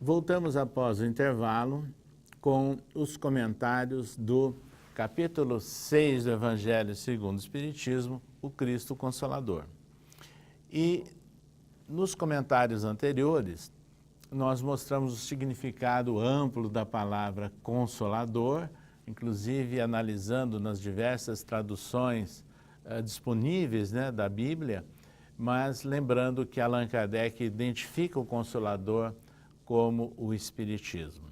Voltamos após o intervalo com os comentários do capítulo 6 do Evangelho segundo o Espiritismo, o Cristo Consolador. E nos comentários anteriores, nós mostramos o significado amplo da palavra consolador, inclusive analisando nas diversas traduções disponíveis, da Bíblia, mas lembrando que Allan Kardec identifica o Consolador como o Espiritismo.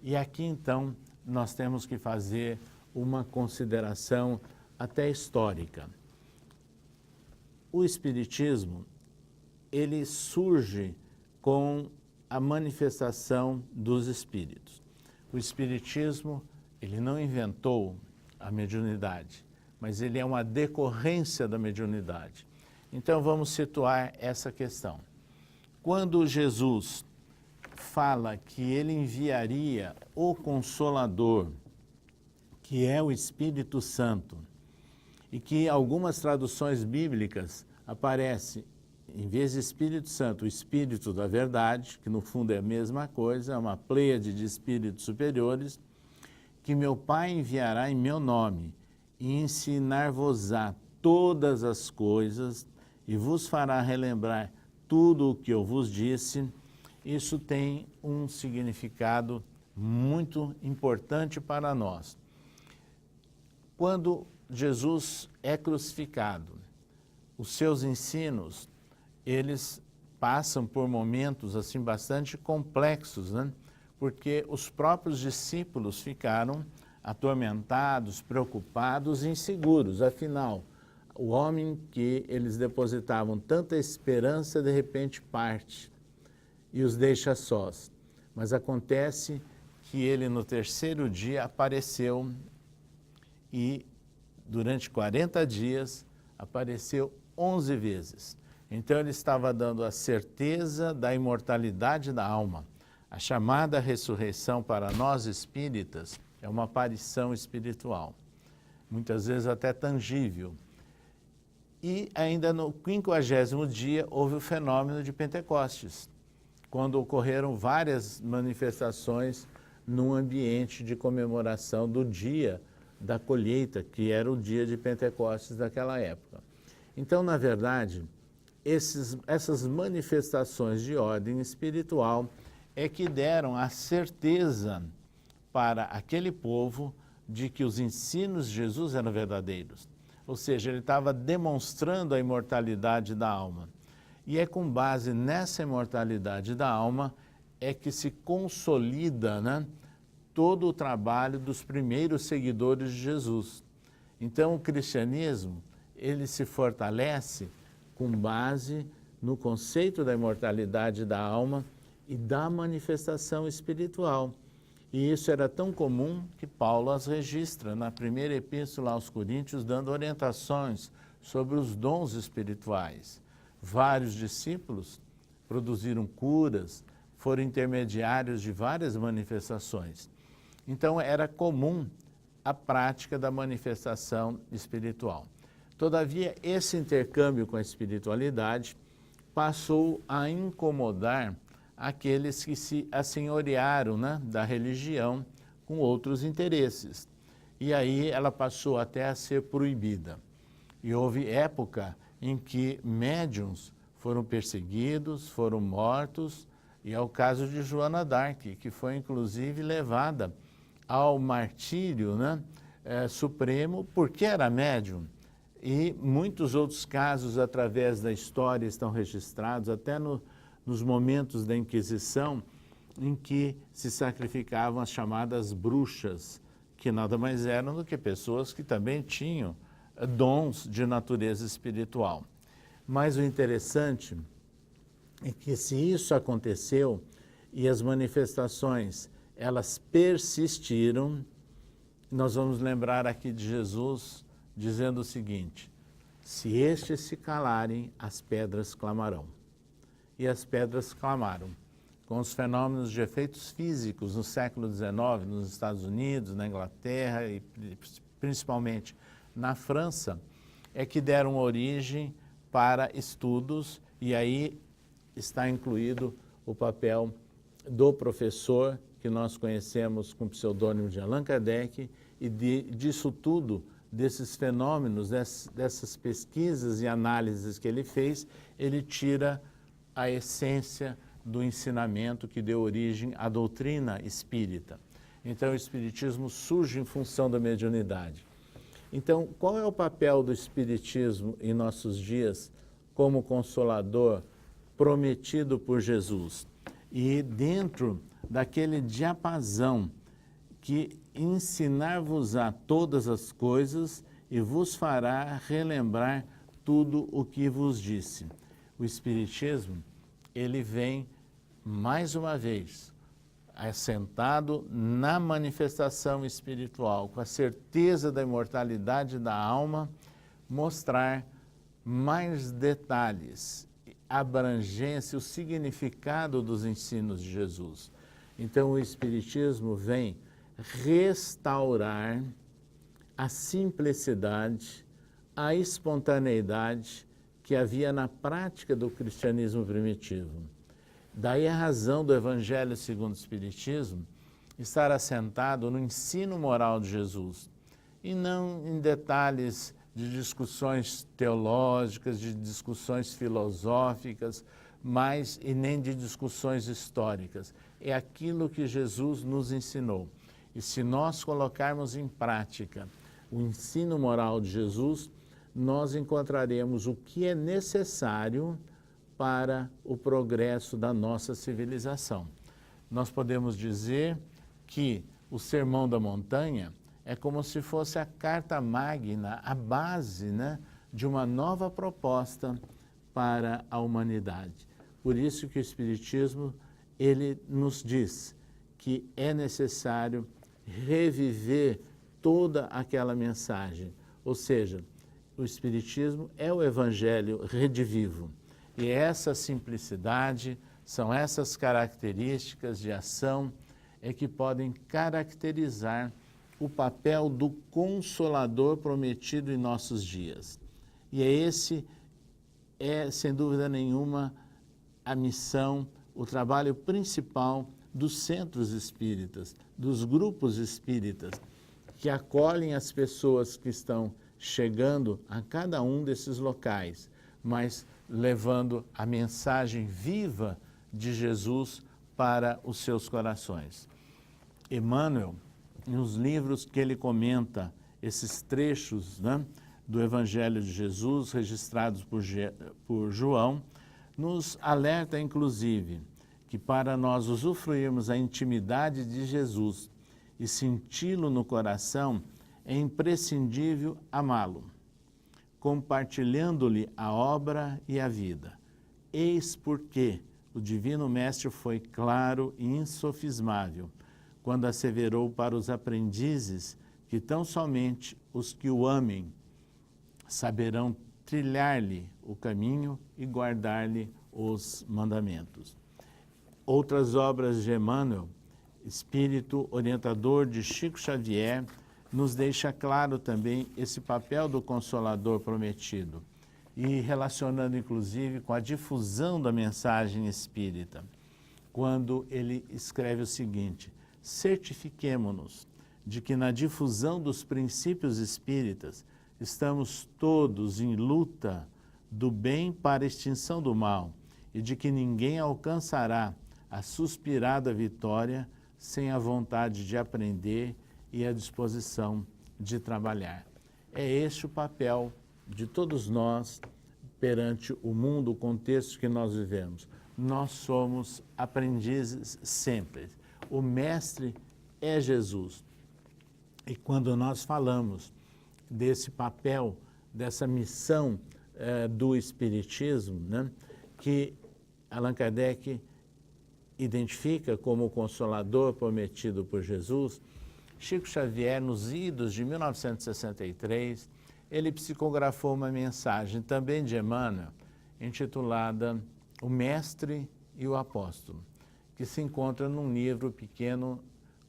E aqui, então, nós temos que fazer uma consideração até histórica. O Espiritismo, ele surge com a manifestação dos Espíritos. O Espiritismo, ele não inventou a mediunidade, mas ele é uma decorrência da mediunidade. Então, vamos situar essa questão. Quando Jesus fala que ele enviaria o Consolador, que é o Espírito Santo, e que algumas traduções bíblicas aparece, em vez de Espírito Santo, o Espírito da Verdade, que no fundo é a mesma coisa, é uma pleiade de espíritos superiores, que meu Pai enviará em meu nome, e ensinar-vos-á todas as coisas, e vos fará relembrar tudo o que eu vos disse. Isso tem um significado muito importante para nós. Quando Jesus é crucificado, os seus ensinos, eles passam por momentos assim bastante complexos, porque os próprios discípulos ficaram atormentados, preocupados e inseguros. Afinal, o homem que eles depositavam tanta esperança, de repente parte e os deixa sós. Mas acontece que ele no terceiro dia apareceu e durante 40 dias apareceu 11 vezes. Então ele estava dando a certeza da imortalidade da alma. A chamada ressurreição para nós espíritas é uma aparição espiritual, muitas vezes até tangível. E ainda no 50º dia houve o fenômeno de Pentecostes, quando ocorreram várias manifestações num ambiente de comemoração do dia da colheita, que era o dia de Pentecostes daquela época. Então, na verdade, essas manifestações de ordem espiritual é que deram a certeza para aquele povo de que os ensinos de Jesus eram verdadeiros. Ou seja, ele estava demonstrando a imortalidade da alma. E é com base nessa imortalidade da alma é que se consolida, todo o trabalho dos primeiros seguidores de Jesus. Então, o cristianismo, ele se fortalece com base no conceito da imortalidade da alma e da manifestação espiritual. E isso era tão comum que Paulo as registra na primeira epístola aos Coríntios, dando orientações sobre os dons espirituais. Vários discípulos produziram curas, foram intermediários de várias manifestações. Então, era comum a prática da manifestação espiritual. Todavia, esse intercâmbio com a espiritualidade passou a incomodar aqueles que se assenhorearam, da religião com outros interesses. E aí ela passou até a ser proibida. E houve época em que médiuns foram perseguidos, foram mortos, e é o caso de Joana d'Arc, que foi inclusive levada ao martírio supremo porque era médium. E muitos outros casos através da história estão registrados, até nos momentos da Inquisição, em que se sacrificavam as chamadas bruxas, que nada mais eram do que pessoas que também tinham dons de natureza espiritual. Mas o interessante é que se isso aconteceu e as manifestações, elas persistiram, nós vamos lembrar aqui de Jesus dizendo o seguinte: se estes se calarem, as pedras clamarão. E as pedras clamaram. Com os fenômenos de efeitos físicos no século XIX, nos Estados Unidos, na Inglaterra e principalmente na França, é que deram origem para estudos, e aí está incluído o papel do professor que nós conhecemos com o pseudônimo de Allan Kardec e disso tudo, desses fenômenos, dessas pesquisas e análises que ele fez, ele tira a essência do ensinamento que deu origem à doutrina espírita. Então, o espiritismo surge em função da mediunidade. Então, qual é o papel do espiritismo em nossos dias como consolador prometido por Jesus? E dentro daquele diapasão que ensinar-vos-á todas as coisas e vos fará relembrar tudo o que vos disse. O espiritismo, ele vem mais uma vez assentado na manifestação espiritual, com a certeza da imortalidade da alma, mostrar mais detalhes, abrangência, o significado dos ensinos de Jesus. Então, o Espiritismo vem restaurar a simplicidade, a espontaneidade que havia na prática do cristianismo primitivo. Daí a razão do Evangelho segundo o Espiritismo estar assentado no ensino moral de Jesus e não em detalhes de discussões teológicas, de discussões filosóficas, mas e nem de discussões históricas. É aquilo que Jesus nos ensinou. E se nós colocarmos em prática o ensino moral de Jesus, nós encontraremos o que é necessário para o progresso da nossa civilização. Nós podemos dizer que o Sermão da Montanha é como se fosse a carta magna, a base, né, de uma nova proposta para a humanidade. Por isso que o Espiritismo, ele nos diz que é necessário reviver toda aquela mensagem. Ou seja, o Espiritismo é o Evangelho redivivo. E essa simplicidade, são essas características de ação é que podem caracterizar o papel do Consolador prometido em nossos dias. E sem dúvida nenhuma, a missão, o trabalho principal dos centros espíritas, dos grupos espíritas, que acolhem as pessoas que estão chegando a cada um desses locais, mas levando a mensagem viva de Jesus para os seus corações. Emmanuel, nos livros que ele comenta, esses trechos, né, do Evangelho de Jesus, registrados por João, nos alerta, inclusive, que para nós usufruirmos a intimidade de Jesus e senti-lo no coração, é imprescindível amá-lo, compartilhando-lhe a obra e a vida. Eis porque o Divino Mestre foi claro e insofismável, quando asseverou para os aprendizes que tão somente os que o amem saberão trilhar-lhe o caminho e guardar-lhe os mandamentos. Outras obras de Emmanuel, espírito orientador de Chico Xavier, nos deixa claro também esse papel do Consolador prometido e relacionando inclusive com a difusão da mensagem espírita, quando ele escreve o seguinte: certifiquemo-nos de que na difusão dos princípios espíritas estamos todos em luta do bem para a extinção do mal e de que ninguém alcançará a suspirada vitória sem a vontade de aprender e a disposição de trabalhar. É este o papel de todos nós perante o mundo, o contexto que nós vivemos. Nós somos aprendizes sempre. O mestre é Jesus. E quando nós falamos desse papel, dessa missão do Espiritismo, né, que Allan Kardec identifica como o Consolador prometido por Jesus, Chico Xavier, nos idos de 1963, ele psicografou uma mensagem também de Emmanuel, intitulada O Mestre e o Apóstolo, que se encontra num livro pequeno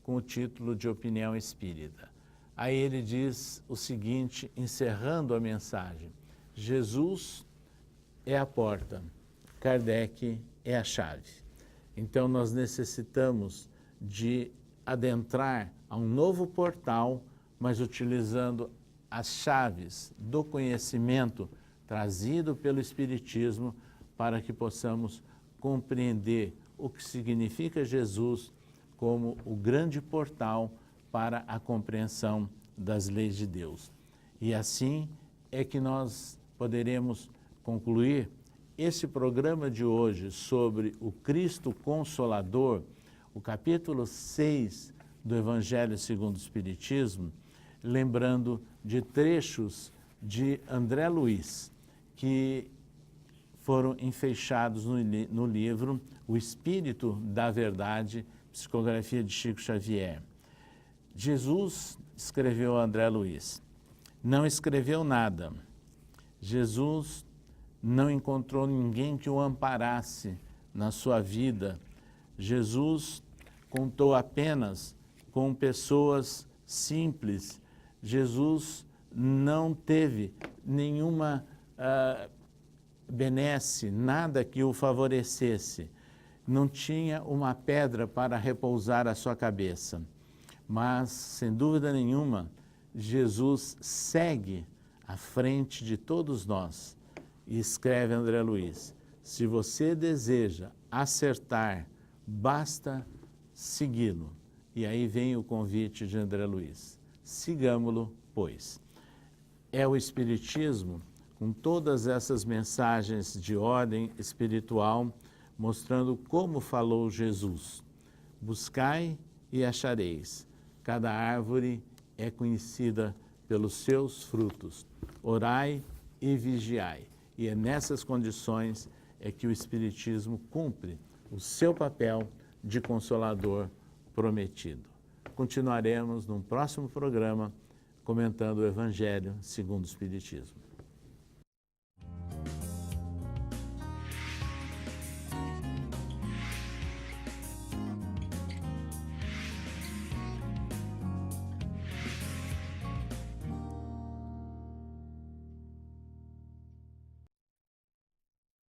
com o título de Opinião Espírita. Aí ele diz o seguinte, encerrando a mensagem: Jesus é a porta, Kardec é a chave. Então nós necessitamos de adentrar a um novo portal, mas utilizando as chaves do conhecimento trazido pelo Espiritismo para que possamos compreender o que significa Jesus como o grande portal para a compreensão das leis de Deus. E assim é que nós poderemos concluir esse programa de hoje sobre o Cristo Consolador, o capítulo 6 do Evangelho segundo o Espiritismo, lembrando de trechos de André Luiz, que foram enfeixados no livro O Espírito da Verdade, psicografia de Chico Xavier. Jesus, escreveu André Luiz, não escreveu nada. Jesus não encontrou ninguém que o amparasse na sua vida. Jesus contou apenas com pessoas simples. Jesus não teve nenhuma benesse, nada que o favorecesse. Não tinha uma pedra para repousar a sua cabeça. Mas, sem dúvida nenhuma, Jesus segue à frente de todos nós. E escreve André Luiz, se você deseja acertar, basta segui-lo. E aí vem o convite de André Luiz, sigamo-lo, pois. É o Espiritismo, com todas essas mensagens de ordem espiritual, mostrando como falou Jesus. Buscai e achareis. Cada árvore é conhecida pelos seus frutos. Orai e vigiai. E é nessas condições é que o Espiritismo cumpre o seu papel de consolador prometido. Continuaremos num próximo programa comentando o Evangelho segundo o Espiritismo.